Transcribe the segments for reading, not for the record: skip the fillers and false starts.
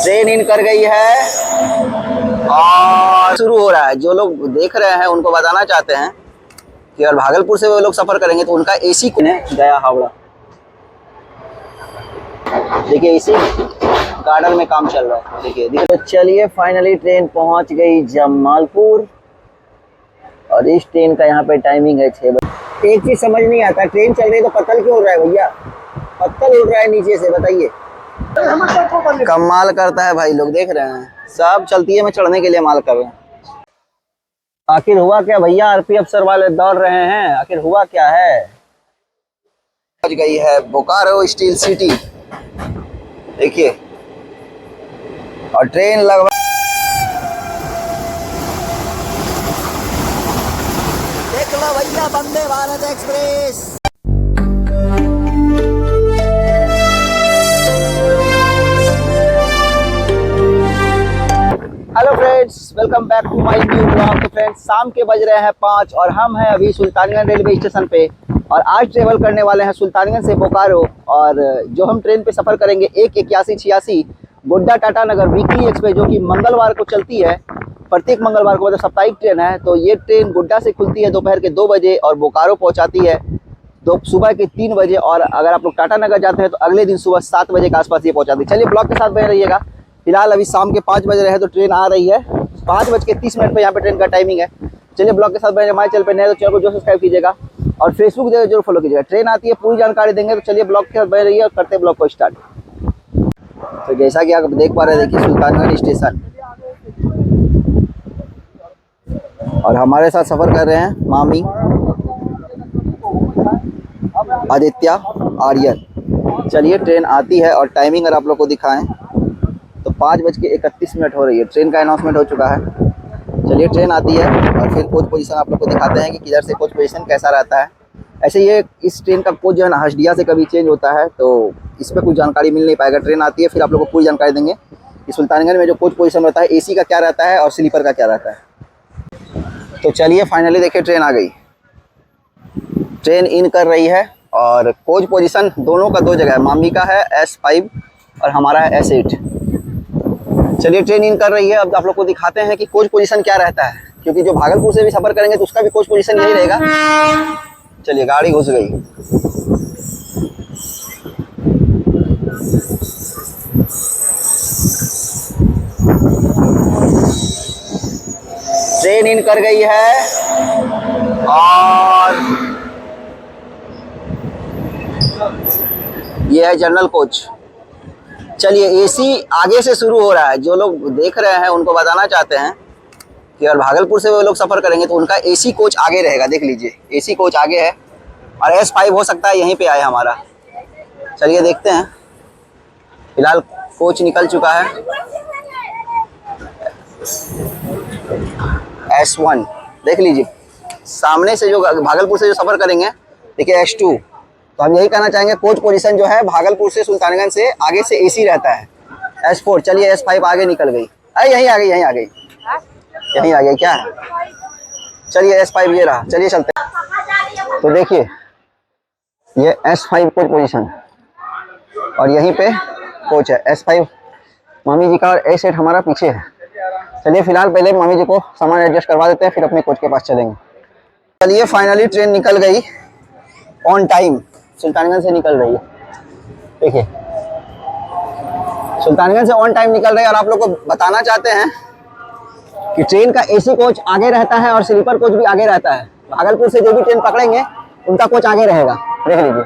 Train in कर गई है और शुरू हो रहा है। जो लोग देख रहे हैं उनको बताना चाहते हैं कि अगर भागलपुर से वो लोग सफर करेंगे तो उनका एसी गया हावड़ा। देखिए एसी गार्डन में काम चल रहा है। देखिए तो चलिए फाइनली ट्रेन पहुंच गई जमालपुर और इस ट्रेन का यहाँ पे टाइमिंग है 6 बजे। एक चीज समझ नहीं आता, ट्रेन चल रही है तो पत्तल क्यों उड़ रहा है भैया? पत्तल उड़ रहा है नीचे से, बताइए। कमाल करता है भाई, लोग देख रहे हैं। सब चलती है में चढ़ने के लिए माल कर रहे हैं। आखिर हुआ क्या भैया? आरपी अफसर वाले दौड़ रहे हैं, आखिर हुआ क्या है? पहुंच गई है बोकारो स्टील सिटी। देखिए और ट्रेन लगभग देख लो भैया, Vande Bharat Express. Hello friends, welcome back to my new blog. तो फ्रेंड्स शाम के बज रहे हैं 5 और हम हैं अभी सुल्तानगंज रेलवे स्टेशन पे और आज ट्रेवल करने वाले हैं सुल्तानगंज से बोकारो। और जो हम ट्रेन पे सफ़र करेंगे 18186 गोड्डा टाटा नगर वीकली एक्सप्रेस, जो कि मंगलवार को चलती है। प्रत्येक मंगलवार को, मतलब साप्ताहिक ट्रेन है। तो ये ट्रेन गोड्डा से खुलती है दोपहर के 2 बजे और बोकारो पहुँचाती है सुबह के 3 बजे। और अगर आप लोग टाटा नगर जाते हैं तो अगले दिन सुबह 7 बजे के आसपास ये पहुँचाती है। चलिए ब्लॉग के साथ बने रहिएगा। फिलहाल अभी शाम के 5 बज रहे हैं तो ट्रेन आ रही है 5:30 पे यहाँ पे ट्रेन का टाइमिंग है। चलिए ब्लॉग के साथ बने। हमारे चैनल पे नए तो चैनल को जो सब्सक्राइब कीजिएगा और फेसबुक जरूर फॉलो कीजिएगा। ट्रेन आती है पूरी जानकारी देंगे। तो चलिए ब्लॉग के साथ बने रहिए और करते हैं ब्लॉग को स्टार्ट। तो जैसा कि आप देख पा रहे हैं, देखिए सुल्तानगंज स्टेशन और हमारे साथ सफ़र कर रहे हैं मामी आदित्य आर्यन। चलिए ट्रेन आती है और टाइमिंग अगर आप लोग को दिखाएं तो 5:31 हो रही है। ट्रेन का अनाउंसमेंट हो चुका है। चलिए ट्रेन आती है और फिर कोच पोजीशन आप लोग को दिखाते हैं कि किधर से कोच पोजीशन कैसा रहता है। ऐसे ये इस ट्रेन का कोच जो है ना हसदिया से कभी चेंज होता है, तो इस पर कुछ जानकारी मिल नहीं पाएगा। ट्रेन आती है फिर आप लोग को पूरी जानकारी देंगे कि सुल्तानगंज में जो कोच पोजीशन रहता है एसी का क्या रहता है और स्लीपर का क्या रहता है। तो चलिए फाइनली देखिए ट्रेन आ गई। ट्रेन इन कर रही है और कोच पोजीशन दोनों का 2 जगह है। मामी का है S5 और हमारा है S8। चलिए ट्रेन इन कर रही है। अब आप लोग को दिखाते हैं कि कोच पोजीशन क्या रहता है, क्योंकि जो भागलपुर से भी सफ़र करेंगे तो उसका भी कोच पोजीशन यही रहेगा। चलिए गाड़ी घुस गई। ट्रेन इन कर गई है और ये है जनरल कोच। चलिए एसी आगे से शुरू हो रहा है। जो लोग देख रहे हैं उनको बताना चाहते हैं कि अगर भागलपुर से वो लोग सफ़र करेंगे तो उनका एसी कोच आगे रहेगा। देख लीजिए एसी कोच आगे है और S5 हो सकता है यहीं पे आए हमारा। चलिए देखते हैं। फिलहाल कोच निकल चुका है S1। देख लीजिए सामने से जो भागलपुर से जो सफ़र करेंगे, देखिए S2। तो हम यही कहना चाहेंगे कोच पोजीशन जो है भागलपुर से सुल्तानगंज से आगे से एसी रहता है। S4। चलिए S5 आगे निकल गई। अरे यहीं आ गई, यहीं आ गई, यहीं आ गई क्या है। चलिए S5 ये रहा। चलिए चलते हैं। तो देखिए ये S5 कोच पोजीशन और यहीं पे कोच है S5 मामी जी का और S8 हमारा पीछे है। चलिए फिलहाल पहले मामी जी को सामान एडजस्ट करवा देते हैं, फिर अपने कोच के पास चलेंगे। चलिए फाइनली ट्रेन निकल गई ऑन टाइम। सुल्तानगंज से निकल रही है। देखिए सुल्तानगंज से ऑन टाइम निकल रही है। और आप लोग को बताना चाहते हैं कि ट्रेन का एसी कोच आगे रहता है और स्लीपर कोच भी आगे रहता है। भागलपुर से जो भी ट्रेन पकड़ेंगे उनका कोच आगे रहेगा। देख लीजिए।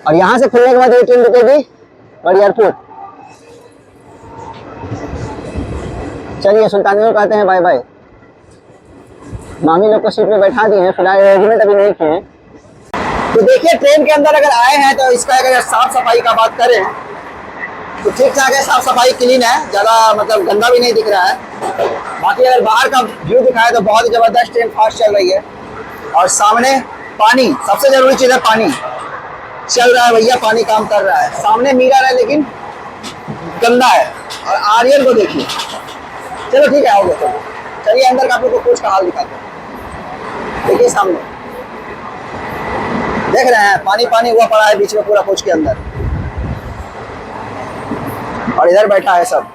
और यहाँ से खुलने के बाद ये ट्रेन रुकेगी बरियारपुर। चलिए सुल्तानगंज कहते हैं बाय बाय। मामी लोग को सीट पे बैठा दिए हैं। फिलहाल अरेंजमेंट अभी नहीं किए हैं। तो देखिए ट्रेन के अंदर अगर आए हैं तो इसका अगर साफ सफाई का बात करें तो ठीक ठाक है। साफ सफाई क्लीन है, ज़्यादा मतलब गंदा भी नहीं दिख रहा है। बाकी अगर बाहर का व्यू दिखाए तो बहुत ही ज़बरदस्त ट्रेन फास्ट चल रही है। और सामने पानी, सबसे ज़रूरी चीज़ है पानी। चल रहा है भैया, पानी काम कर रहा है। सामने मिरर है लेकिन गंदा है। और आर्यन को देखिए। चलो ठीक है, आओगे तो चलिए अंदर का आप लोग को कोच का हाल दिखाते हैं। देखिए सामने देख रहे हैं पानी पानी हुआ पड़ा है बीच में पूरा कोच के अंदर। और इधर बैठा है सब।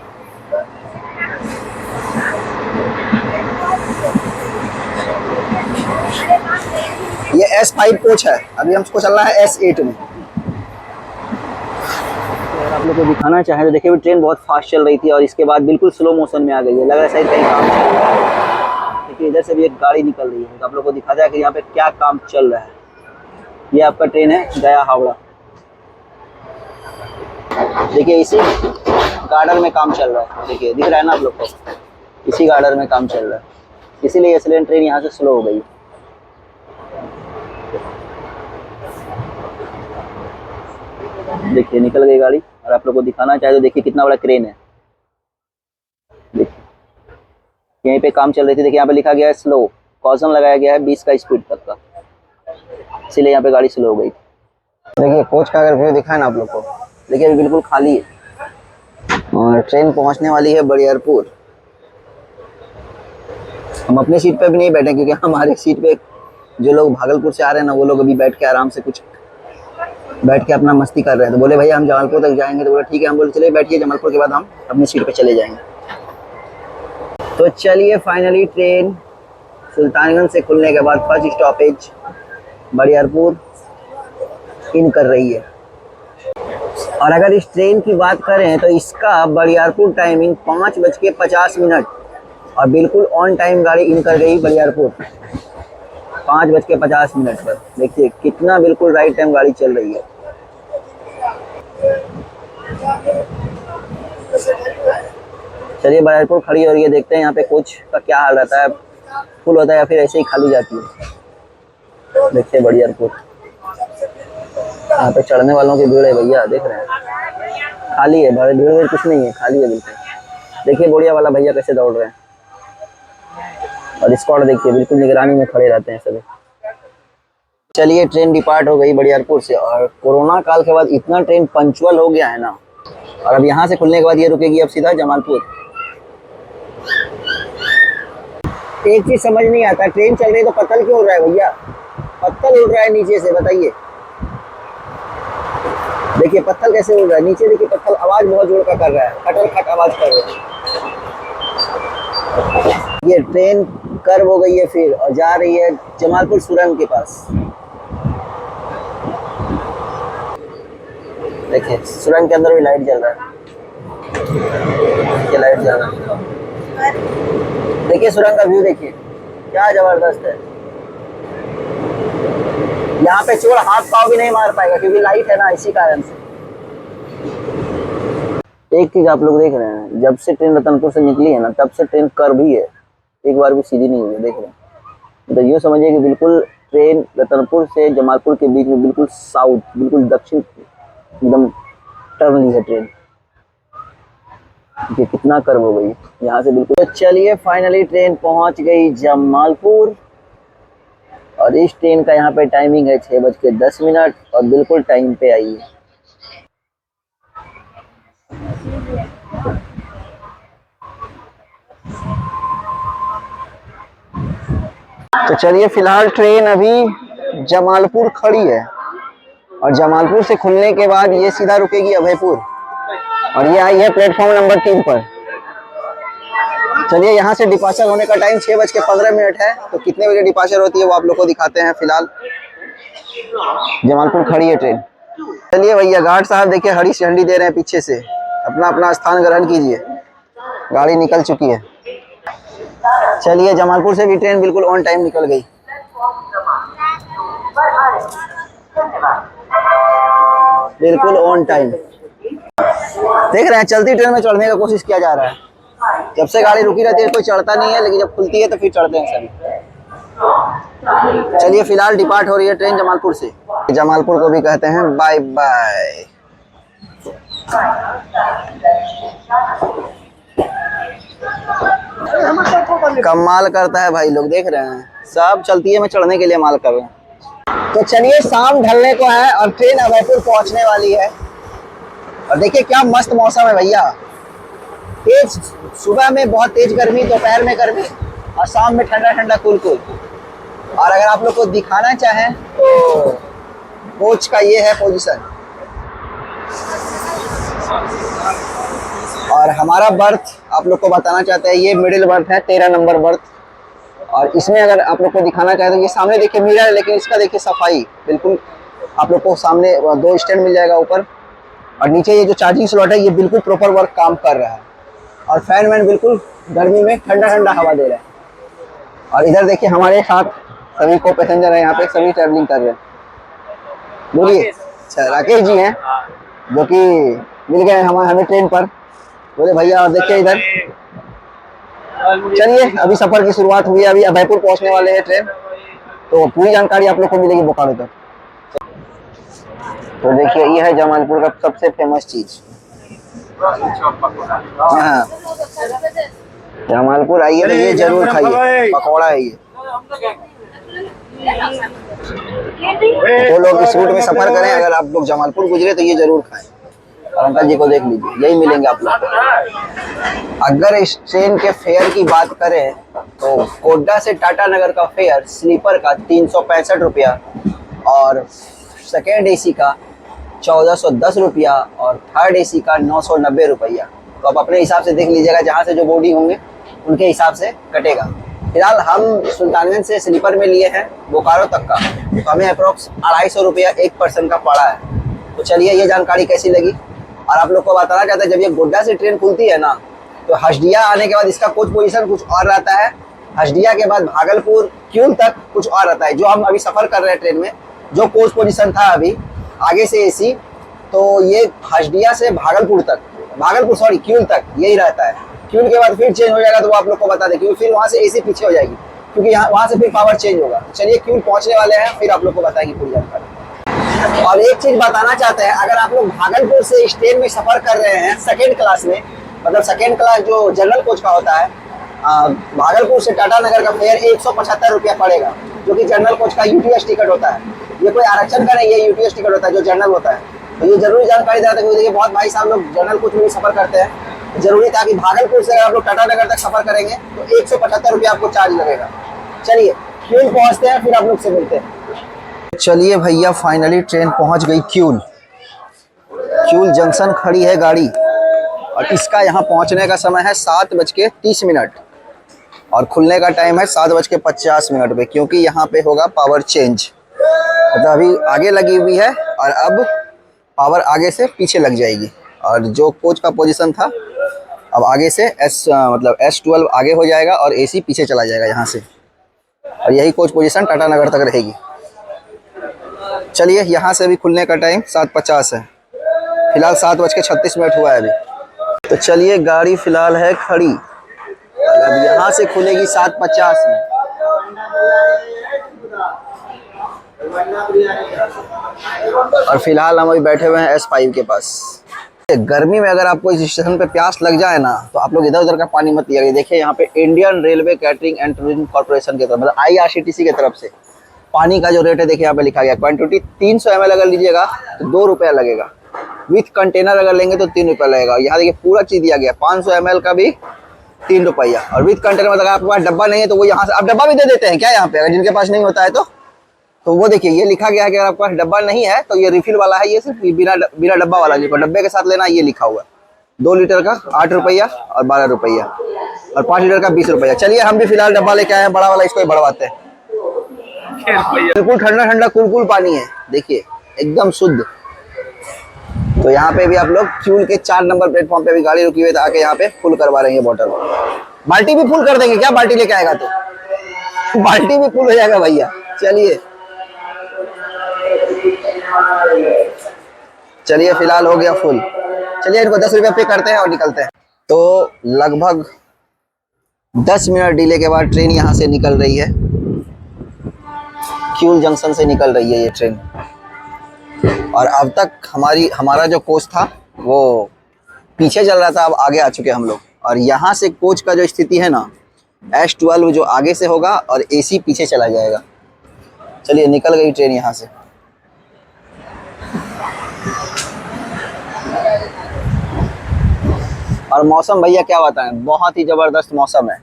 ये S5 कोच है, अभी हमको चलना है S8 में। अगर आप लोग को दिखाना चाहें तो देखिए ट्रेन बहुत फास्ट चल रही थी और इसके बाद बिल्कुल स्लो मोशन में आ गई है, लग रहा है शायद कहीं काम चल रहा है। देखिए इधर से भी एक गाड़ी निकल रही है, तो आप लोग को दिखा जाए कि यहाँ पे क्या काम चल रहा है। ये आपका ट्रेन है गया हावड़ा। देखिए इसी गार्डर में काम चल रहा है, देखिए दिख रहा है ना आप लोग को, इसी गार्डर में काम चल रहा है, इसीलिए इसलिए ट्रेन यहाँ से स्लो हो गई। देखिए निकल गई गाड़ी। और आप लोग को दिखाना चाहे तो देखिए कितना बड़ा क्रेन है। देखिए यहीं पे काम चल रही थी। देखिए यहाँ पे लिखा गया है स्लो, कॉजन लगाया गया है 20 का स्पीड तक का, इसीलिए यहाँ पे गाड़ी स्लो हो गई। देखिए कोच का अगर व्यू दिखा है ना आप लोग को, देखिए अभी बिल्कुल खाली है और ट्रेन पहुंचने वाली है बरियारपुर। हम अपने सीट पे भी नहीं बैठे क्योंकि हमारे सीट पे जो लोग भागलपुर से आ रहे हैं ना, वो लोग अभी बैठ के आराम से कुछ बैठ के अपना मस्ती कर रहे हैं। तो बोले भैया हम जमालपुर तक जाएंगे, तो बोला ठीक है। हम बोले चलिए बैठिए, जमालपुर के बाद हम अपनी सीट पे चले जाएंगे। तो चलिए फाइनली ट्रेन सुल्तानगंज से खुलने के बाद फर्स्ट स्टॉपेज बरियारपुर इन कर रही है। और अगर इस ट्रेन की बात करें तो इसका बरियारपुर टाइमिंग 5:50 और बिल्कुल ऑन टाइम गाड़ी इन कर गई बरियारपुर 5:50 पर। देखिए कितना बिल्कुल राइट टाइम गाड़ी चल रही है। चलिए बरियारपुर खड़ी हो रही है, देखते हैं यहाँ पे कोच का क्या हाल रहता है, फुल होता है या फिर ऐसे ही खाली जाती है। देखिए बरियारपुर, यहाँ पे चढ़ने वालों की भीड़ है भैया, देख रहे हैं खाली है, भीड़ कुछ नहीं है, खाली है बिल्कुल। देखिए बोड़िया वाला भैया कैसे दौड़ रहे हैं और स्क्वाड देखिए बिल्कुल निगरानी में खड़े रहते हैं सभी। चलिए ट्रेन डिपार्ट हो गई बरियारपुर से और कोरोना काल के बाद इतना ट्रेन पंचुअल हो गया है ना। और अब यहाँ से खुलने के बाद ये रुकेगी अब सीधा जमालपुर। एक चीज समझ नहीं आता, ट्रेन चल रही है तो पत्थर क्यों उड़ रहा है भैया, पत्थर उड़ रहा है नीचे से, बताइए। देखिए पत्थर कैसे उड़ रहा है नीचे, देखिए पत्थर आवाज बहुत जोर का कर रहा है, खटर खट आवाज कर रहा है। ये ट्रेन कर्व हो गई है फिर और जा रही है जमालपुर सुरंग के पास। देखिए सुरंग के अंदर भी लाइट जल रहा है, ये लाइट जल रहा है। देखिए सुरंग का व्यू देखिए क्या जबरदस्त है। यहाँ पे चोर हाथ पाव भी नहीं मार पाएगा क्योंकि लाइट है ना, इसी कारण से। एक चीज आप लोग देख रहे हैं, जब से ट्रेन रतनपुर से निकली है ना, तब से ट्रेन कर्व ही है, एक बार भी सीधी नहीं हुई है, देख रहे हैं। तो यूँ समझिए कि बिल्कुल ट्रेन रतनपुर से जमालपुर के बीच में बिल्कुल साउथ, बिल्कुल दक्षिण एकदम टर्न ली है ट्रेन। ये कितना कर्व हो गई यहाँ से बिल्कुल। तो चलिए फाइनली ट्रेन पहुंच गई जमालपुर और इस ट्रेन का यहाँ पे टाइमिंग है 6:10 और बिल्कुल टाइम पे आई है। तो चलिए फिलहाल ट्रेन अभी जमालपुर खड़ी है और जमालपुर से खुलने के बाद ये सीधा रुकेगी अभयपुर और ये आई है प्लेटफॉर्म नंबर 3 पर। चलिए यहाँ से डिपार्चर होने का टाइम 6:15 है, तो कितने बजे डिपार्चर होती है वो आप लोग को दिखाते हैं। फिलहाल जमालपुर खड़ी है ट्रेन। चलिए भैया गार्ड साहब देखिए हरी झंडी दे रहे हैं पीछे से, अपना अपना स्थान ग्रहण कीजिए, गाड़ी निकल चुकी है। चलिए जमालपुर से भी ट्रेन बिल्कुल ऑन टाइम निकल गई। बिल्कुल ऑन टाइम। देख रहे हैं चलती ट्रेन में चढ़ने का कोशिश किया जा रहा है। जब से गाड़ी रुकी रहती है कोई चढ़ता नहीं है, लेकिन जब खुलती है तो फिर चढ़ते हैं सभी। चलिए फिलहाल डिपार्ट हो रही है ट्रेन जमालपुर से। जमालपुर को भी कहते हैं बाय बाय। कमाल करता है भाई लोग, देख रहे हैं सब चलती है में चढ़ने के लिए माल कर रहे हैं। तो चलिए शाम ढलने को है और ट्रेन अभयपुर पहुंचने वाली है। और देखिए क्या मस्त मौसम है भैया, तेज सुबह में बहुत तेज गर्मी, दोपहर में गर्मी और शाम में ठंडा ठंडा कूल कूल। और अगर आप लोग को दिखाना चाहें तो कोच का ये है पोजीशन। और हमारा बर्थ आप लोग को बताना चाहते हैं, ये मिडिल बर्थ है, 13 नंबर बर्थ। और इसमें अगर आप लोग को दिखाना चाहते हैं, ये सामने देखिए मिरर है, लेकिन इसका देखिए सफाई बिल्कुल। आप लोग को सामने 2 स्टैंड मिल जाएगा ऊपर, और नीचे ये जो चार्जिंग स्लॉट है ये बिल्कुल प्रॉपर वर्क काम कर रहा है। और फैन वैन बिल्कुल गर्मी में ठंडा ठंडा हवा दे रहा है। और इधर देखिए हमारे साथ सभी को पैसेंजर है, यहाँ पे सभी ट्रैवलिंग कर रहे हैं। बोलिए। अच्छा, राकेश जी हैं जो कि मिल गए हमें ट्रेन पर। बोले भैया देखिए इधर। चलिए अभी सफर की शुरुआत हुई है, अभी अभयपुर पहुंचने वाले हैं ट्रेन, तो पूरी जानकारी आप लोग को मिलेगी बोकारो तक। तो देखिए ये है जमालपुर का सबसे फेमस चीज। हाँ, जमालपुर आइए तो ये जरूर खाइए, पकौड़ा है ये। तो लोग इस रूट में सफर करें, अगर आप लोग जमालपुर गुजरे तो ये जरूर खाएं। और अंकल जी को देख लीजिए, यही मिलेंगे आप लोग को। अगर इस ट्रेन के फेयर की बात करें तो कोड्डा से टाटा नगर का फेयर स्लीपर का 365 रुपया, और सेकेंड एसी का 1410 रुपया, और थर्ड एसी का 990 रुपया। तो आप अपने हिसाब से देख लीजिएगा, जहाँ से जो बोर्डिंग होंगे उनके हिसाब से कटेगा। फिलहाल हम सुल्तानगंज से स्लीपर में लिए हैं बोकारो तक का, तो हमें अप्रोक्स 250 रुपया एक पर्सन का पड़ा है। तो चलिए ये जानकारी कैसी लगी। और आप लोग को बताना चाहते हैं, जब ये गोड्डा से ट्रेन खुलती है ना, तो हसडिया आने के बाद इसका कोच पोजीशन कुछ और रहता है। हसडिया के बाद भागलपुर क्यूल तक कुछ और रहता है। जो हम अभी सफ़र कर रहे हैं ट्रेन में, जो कोच पोजीशन था अभी आगे से एसी, तो ये हसडिया से भागलपुर क्यूल तक यही रहता है। क्यूल के बाद फिर चेंज हो जाएगा, तो वो आप लोग को बता दें, क्योंकि फिर वहाँ से एसी पीछे हो जाएगी, क्योंकि यहाँ वहाँ से फिर पावर चेंज होगा। चलिए क्यूल पहुँचने वाले हैं, फिर आप लोग को बताएंगे पूरी जानकारी। और एक चीज बताना चाहते हैं, अगर आप लोग भागलपुर से इस ट्रेन में सफर कर रहे हैं सेकेंड क्लास में, मतलब सेकेंड क्लास जो जनरल कोच का होता है, भागलपुर से टाटा नगर का फेयर 175 रुपया पड़ेगा, जो कि जनरल कोच का यूटीएस टिकट होता है। ये कोई आरक्षण का नहीं, ये यूटीएस टिकट होता है जो जनरल होता है। तो ये जरूरी जानकारी देना था, क्योंकि देखिए बहुत भाई साहब लोग जनरल कोच में भी सफर करते हैं। जरूरी था कि भागलपुर से अगर आप लोग टाटा नगर तक सफर करेंगे तो 175 रुपया आपको चार्ज लगेगा। चलिए क्यूल पहुँचते हैं, फिर आप लोग से मिलते हैं। चलिए भैया फाइनली ट्रेन पहुंच गई क्यूल जंक्शन खड़ी है गाड़ी, और इसका यहाँ पहुंचने का समय है 7:30, और खुलने का टाइम है 7:50 पे, क्योंकि यहाँ पे होगा पावर चेंज। मतलब अभी आगे लगी हुई है और अब पावर आगे से पीछे लग जाएगी। और जो कोच का पोजीशन था अब आगे से मतलब S12 आगे हो जाएगा और एसी पीछे चला जाएगा यहाँ से, और यही कोच पोजीशन टाटा नगर तक रहेगी। चलिए यहाँ से भी खुलने का टाइम 7:50 है, फिलहाल 7:36 हुआ है अभी। तो चलिए गाड़ी फिलहाल है खड़ी, अब यहाँ से खुलेगी 7:50 में। और फिलहाल हम अभी बैठे हुए हैं S5 के पास। गर्मी में अगर आपको इस स्टेशन पे प्यास लग जाए ना, तो आप लोग इधर उधर का पानी मत पिएगा। देखिए यहाँ पे Indian railway catering and tourism corporation की तरफ, मतलब IRCTC की तरफ से पानी का जो रेट है देखिए यहाँ पे लिखा गया। क्वांटिटी 300 ml अगर लीजिएगा तो 2 रुपया लगेगा, विथ कंटेनर अगर लेंगे तो 3 रुपया लगेगा। यहाँ देखिए पूरा चीज दिया गया, 500 ml का भी 3 रुपया, और विथ कंटेनर मतलब आपके पास डब्बा नहीं है तो वो यहाँ से आप डब्बा भी दे देते हैं क्या यहाँ पे, अगर जिनके पास नहीं होता है तो वो देखिए ये लिखा गया है कि अगर आपके पास डब्बा नहीं है तो ये रिफिल वाला है, ये सिर्फ बिना डब्बा वाला, जिसको डब्बे के साथ लेना ये लिखा हुआ है। 2 लीटर का 8 रुपया और 12 रुपया, और 5 लीटर का 20 रुपया। चलिए हम भी फिलहाल डब्बा लेके आए हैं बड़ा वाला, इसको ही बढ़वाते हैं। बिल्कुल ठंडा ठंडा कुलकुल पानी है, देखिए एकदम शुद्ध। तो यहाँ पे भी आप लोग फ्यूल के 4 नंबर प्लेटफॉर्म पे भी गाड़ी रुकी हुई है, आके यहाँ पे फुल करवा रहे हैं बोतल। बाल्टी भी फुल कर देंगे क्या, बाल्टी लेके आएगा तो बाल्टी भी फुल हो जाएगा भैया। चलिए फिलहाल हो गया फुल। चलिए इनको 10 रुपये पे करते हैं और निकलते हैं। तो लगभग 10 मिनट डिले के बाद ट्रेन यहाँ से निकल रही है, क्यूल जंक्शन से निकल रही है ये ट्रेन। और अब तक हमारा जो कोच था वो पीछे चल रहा था, अब आगे आ चुके हम लोग। और यहाँ से कोच का जो स्थिति है ना, S12 जो आगे से होगा और एसी पीछे चला जाएगा। चलिए निकल गई ट्रेन यहाँ से। और मौसम भैया क्या बताएं, बहुत ही ज़बरदस्त मौसम है,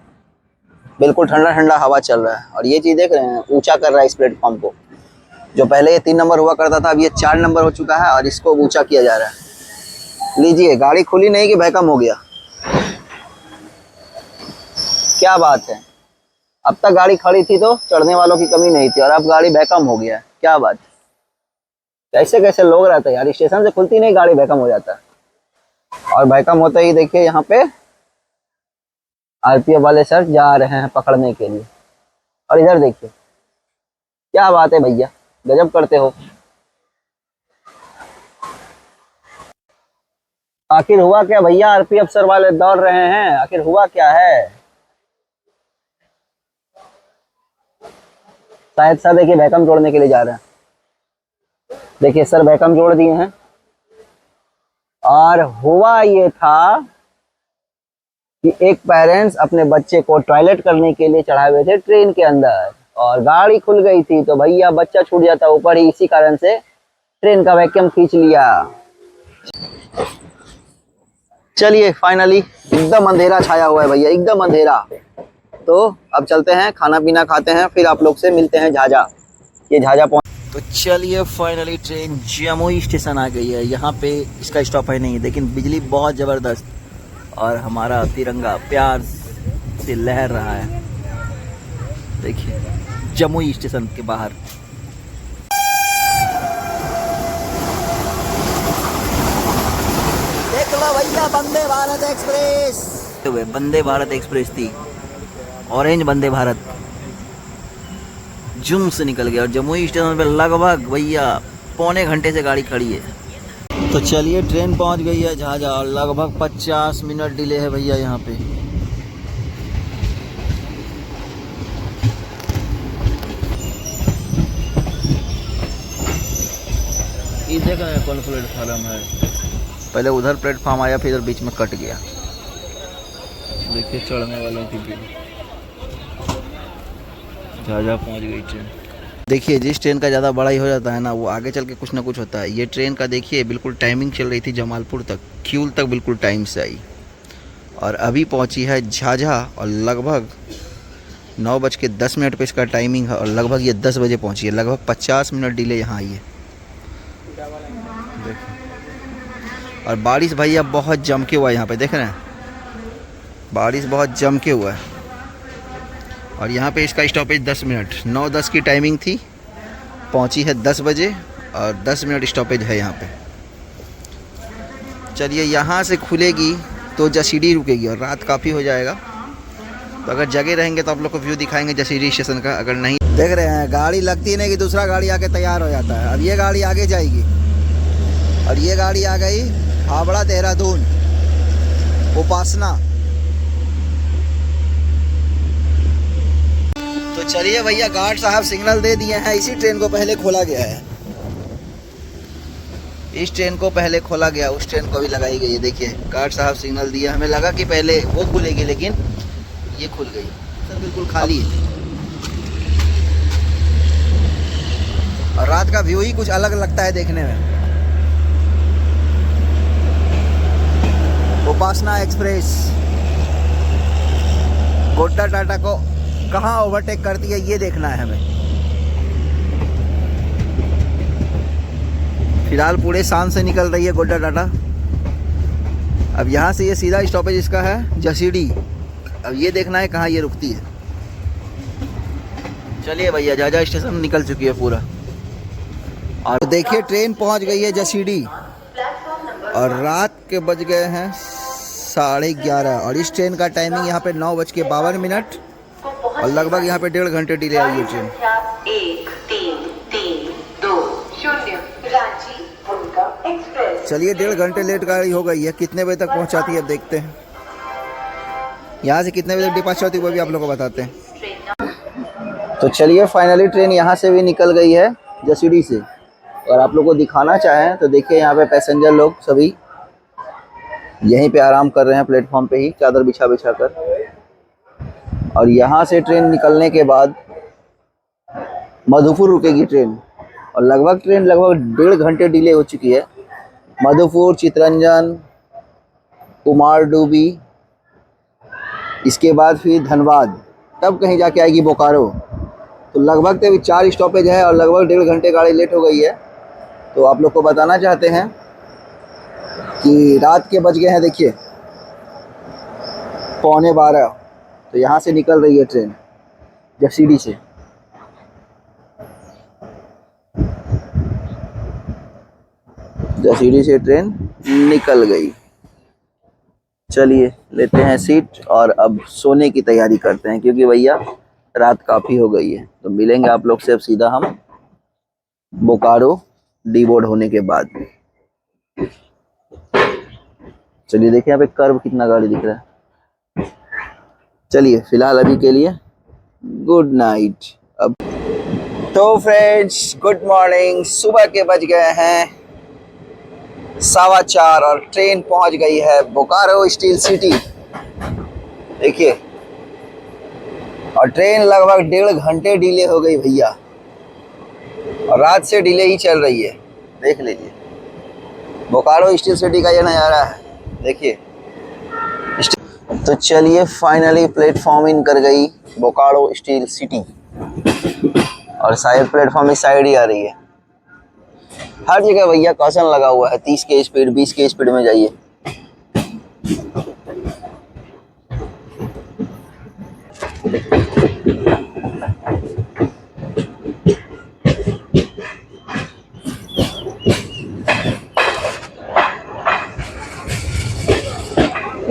बिल्कुल ठंडा ठंडा हवा चल रहा है। और ये चीज़ देख रहे हैं, ऊंचा कर रहा है इस प्लेटफॉर्म को। जो पहले ये 3 नंबर हुआ करता था, अब ये 4 नंबर हो चुका है और इसको ऊंचा किया जा रहा है। लीजिए गाड़ी खुली नहीं कि भैकम हो गया। क्या बात है, अब तक गाड़ी खड़ी थी तो चढ़ने वालों की कमी नहीं थी और अब गाड़ी बैकअप हो गया है। क्या बात है, कैसे कैसे लोग रहते हैं यार, स्टेशन से खुलती नहीं गाड़ी बैकअप हो जाता है। और बैकअप होते ही देखिए यहाँ पे आरपीएफ वाले सर जा रहे हैं पकड़ने के लिए। और इधर देखिए, क्या बात है भैया, गजब करते हो। आखिर हुआ क्या भैया, आरपीएफ सर वाले दौड़ रहे हैं, आखिर हुआ क्या है। शायद सर देखिए बैकअप जोड़ने के लिए जा रहे हैं। देखिए सर बैकअप जोड़ दिए हैं। और हुआ ये था कि एक पेरेंट्स अपने बच्चे को टॉयलेट करने के लिए चढ़ाए हुए थे ट्रेन के अंदर और गाड़ी खुल गई थी तो भैया बच्चा छूट जाता ऊपर ही, इसी कारण से ट्रेन का वैक्यूम खींच लिया। चलिए फाइनली एकदम अंधेरा छाया हुआ है भैया, एकदम अंधेरा। तो अब चलते हैं, खाना पीना खाते हैं, फिर आप लोग से मिलते हैं झाझा। ये झाझा पहुंच। तो चलिए फाइनली ट्रेन जमुई स्टेशन आ गई है। यहाँ पे इसका स्टॉप है नहीं, लेकिन बिजली बहुत ज़बरदस्त और हमारा तिरंगा प्यार से लहर रहा है। देखिए जमुई स्टेशन के बाहर। देख लो भैया वंदे भारत एक्सप्रेस। तो वंदे भारत एक्सप्रेस थी, ऑरेंज वंदे भारत, जुम से निकल गया और जमुई स्टेशन पे लगभग भैया पौने घंटे से गाड़ी खड़ी है। तो चलिए ट्रेन पहुंच गई है झाझा और लगभग 50 मिनट डिले है भैया यहाँ पे। इस जगह कौन प्लेटफार्म है, पहले उधर प्लेटफार्म आया फिर इधर बीच में कट गया। देखिए चढ़ने वालों की भीड़। झाझा पहुंच गई ट्रेन। देखिए जिस ट्रेन का ज़्यादा बड़ा ही हो जाता है ना, वो आगे चल के कुछ ना कुछ होता है। ये ट्रेन का देखिए बिल्कुल टाइमिंग चल रही थी जमालपुर तक, क्यूल तक बिल्कुल टाइम से आई और अभी पहुंची है झाझा और लगभग 9:10 पे इसका टाइमिंग है और लगभग ये 10 बजे पहुंची है। लगभग 50 मिनट डिले यहाँ आई है। और बारिश भैया बहुत जम के हुआ है यहाँ पे, देख रहे हैं बारिश बहुत जम के हुआ है। और यहाँ पे इसका स्टॉपेज 10 मिनट, 9:10 की टाइमिंग थी, पहुँची है 10 बजे और 10 मिनट स्टॉपेज है यहाँ पे। चलिए यहाँ से खुलेगी तो जसीडी रुकेगी और रात काफ़ी हो जाएगा, तो अगर जगह रहेंगे तो आप लोग को व्यू दिखाएंगे जसीडी स्टेशन का। अगर नहीं, देख रहे हैं गाड़ी लगती नहीं कि दूसरा गाड़ी आके तैयार हो जाता है। अब ये गाड़ी आगे जाएगी और ये गाड़ी आ गई हावड़ा देहरादून उपासना। तो चलिए भैया गार्ड साहब सिग्नल दे दिए हैं। इसी ट्रेन को पहले खोला गया है, इस ट्रेन को पहले खोला गया, उस ट्रेन को भी लगाई गई है। देखिए गार्ड साहब सिग्नल दिया, हमें लगा कि पहले वो खुलेगी लेकिन ये खुल गई। सर बिल्कुल खाली है और रात का व्यू ही कुछ अलग लगता है देखने में। उपासना एक्सप्रेस गोड्डा टाटा को कहाँ ओवरटेक करती है ये देखना है हमें। फिलहाल पूरे शान से निकल रही है गोड्डा टाटा। अब यहाँ से ये सीधा स्टॉपेज इसका है जसीडी। अब ये देखना है कहाँ ये रुकती है। चलिए भैया झाझा स्टेशन निकल चुकी है पूरा। और देखिए ट्रेन पहुँच गई है जसीडी और रात के बज गए हैं 11:30 और इस ट्रेन का टाइमिंग यहाँ पे 9:52 और लगभग यहाँ पे 1.5 घंटे डिले आई है ट्रेन। 1332 रांची उनका एक्सप्रेस। चलिए 1.5 घंटे लेट गाड़ी हो गई है, कितने बजे तक पहुँचाती है अब देखते हैं। यहाँ से कितने बजे डिपार्चर होती है वो भी आप लोग को बताते हैं। तो चलिए फाइनली ट्रेन यहाँ से भी निकल गई है जसीडी से और आप लोग को दिखाना चाहें तो देखिए यहाँ पे पैसेंजर लोग सभी यहीं पे आराम कर रहे हैं प्लेटफॉर्म पे ही चादर बिछा बिछा कर। और यहाँ से ट्रेन निकलने के बाद मधुपुर रुकेगी ट्रेन और लगभग ट्रेन लगभग 1.5 घंटे डिले हो चुकी है। मधुपुर, चितरंजन, कुमारडूबी, इसके बाद फिर धनबाद, तब कहीं जाके आएगी बोकारो। तो लगभग तो 4 स्टॉपेज है और लगभग 1.5 घंटे गाड़ी लेट हो गई है। तो आप लोग को बताना चाहते हैं कि रात के बज गए हैं देखिए 11:15 तो यहाँ से निकल रही है ट्रेन जसीडीह से। जसीडीह से ट्रेन निकल गई। चलिए लेते हैं सीट और अब सोने की तैयारी करते हैं, क्योंकि भैया रात काफ़ी हो गई है। तो मिलेंगे आप लोग से अब सीधा हम बोकारो डीबोर्ड होने के बाद। चलिए देखिए यहाँ पे कर्व कितना गाड़ी दिख रहा है। चलिए फिलहाल अभी के लिए गुड नाइट। अब तो फ्रेंड्स गुड मॉर्निंग। सुबह के बज गए हैं 4:15 और ट्रेन पहुंच गई है बोकारो स्टील सिटी। देखिए, और ट्रेन लगभग 1.5 घंटे डिले हो गई भैया, और रात से डिले ही चल रही है। देख लीजिए बोकारो स्टील सिटी का ये नज़ारा है। देखिए, तो चलिए फाइनली प्लेटफॉर्म इन कर गई बोकारो स्टील सिटी, और शायद प्लेटफॉर्म इस साइड ही आ रही है। हर जगह भैया कॉशन लगा हुआ है, 30 के स्पीड 20 के स्पीड में जाइए।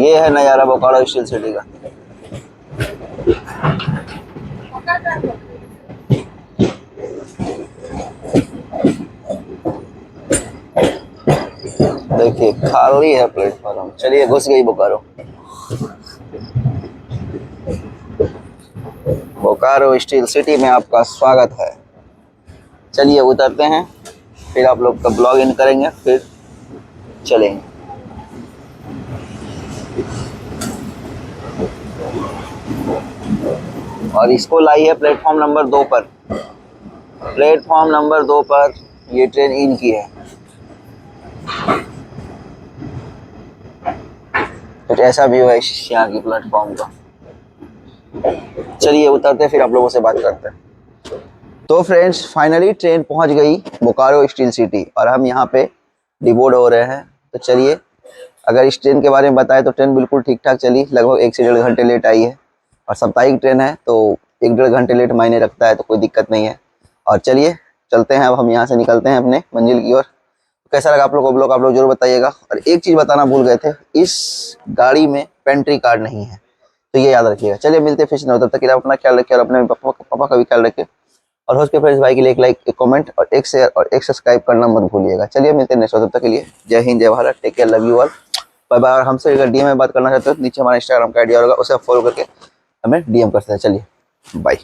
ये है नज़ारा बोकारो स्टील सिटी का। देखिए खाली है प्लेटफॉर्म। चलिए घुस गई बोकारो। बोकारो स्टील सिटी में आपका स्वागत है। चलिए उतरते हैं, फिर आप लोग का ब्लॉग इन करेंगे, फिर चलेंगे। और इसको लाई है प्लेटफॉर्म नंबर 2 पर। प्लेटफॉर्म नंबर 2 पर ये ट्रेन इन की है। कुछ ऐसा व्यू है यहाँ की प्लेटफॉर्म का। चलिए उतरते फिर आप लोगों से बात करते हैं। तो फ्रेंड्स फाइनली ट्रेन पहुंच गई बोकारो स्टील सिटी, और हम यहाँ पे डिबोर्ड हो रहे हैं। तो चलिए, अगर इस ट्रेन के बारे में बताएं तो ट्रेन बिल्कुल ठीक ठाक चली, लगभग 1 से 1.5 घंटे लेट आई है। और साप्ताहिक ट्रेन है तो 1-1.5 घंटे लेट मायने रखता है, तो कोई दिक्कत नहीं है। और चलिए चलते हैं, अब हम यहाँ से निकलते हैं अपने मंजिल की ओर। कैसा लगा आप लोग को ब्लॉग, आप लोग जरूर बताइएगा। और एक चीज़ बताना भूल गए थे, इस गाड़ी में पेंट्री कार्ड नहीं है, तो ये याद रखिएगा। चलिए मिलते फिर से, तब तक के लिए अपना ख्याल रखिए और अपने पापा का भी ख्याल रखिए। और हो सके फ्रेंड्स भाई के लिए एक लाइक, एक कमेंट और एक शेयर और एक सब्सक्राइब करना मत भूलिएगा। चलिए मिलते हैं नेक्स्ट, तब तक के लिए जय हिंद जय Bharat, take care, love you all, bye bye. और हमसे अगर डीएम में बात करना चाहते हो तो नीचे हमारा इंस्टाग्राम का आईडी होगा, उसे आप फॉलो करके हमें डीएम कर सकते हैं। चलिए बाय।